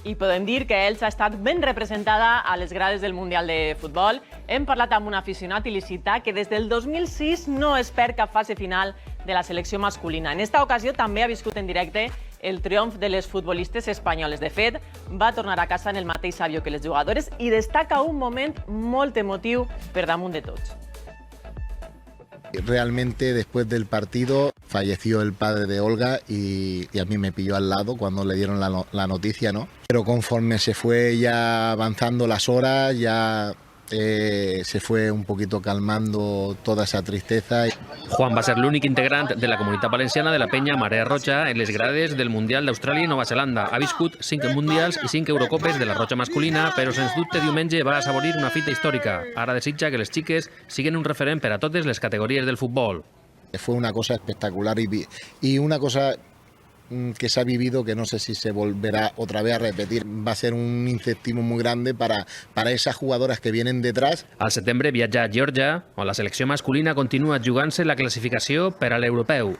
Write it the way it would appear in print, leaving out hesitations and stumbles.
I podem dir que Elx ha estat ben representada a les grades del Mundial de Futbol. Hem parlat amb un aficionat il·licità que des del 2006 no es perd cap fase final de la selecció masculina. En esta ocasió també ha viscut en directe el triomf de les futbolistes espanyoles. De fet, va tornar a casa en el mateix avió que les jugadores i destaca un moment molt emotiu per damunt de tots. Realmente después del partido falleció el padre de Olga y a mí me pilló al lado cuando le dieron la noticia, ¿no? Pero conforme se fue ya avanzando las horas, ya se fue un poquito calmando toda esa tristeza. Juan va ser l'únic integrant de la comunitat valenciana de la penya Marea Roja en les grades del Mundial d'Austràlia i Nova Zelanda. Ha viscut 5 Mundials i 5 Eurocopes de la Roja masculina, però sens dubte diumenge va assaborir una fita històrica. Ara desitja que les xiques siguin un referent per a totes les categories del futbol. Fue una cosa espectacular y una cosa que se ha vivido que no sé si se volverá otra vez a repetir. Va a ser un incentivo muy grande para esas jugadoras que vienen detrás. Al setembre viatja a Geòrgia, on la selecció masculina continua jugant-se la classificació per a l'europeu.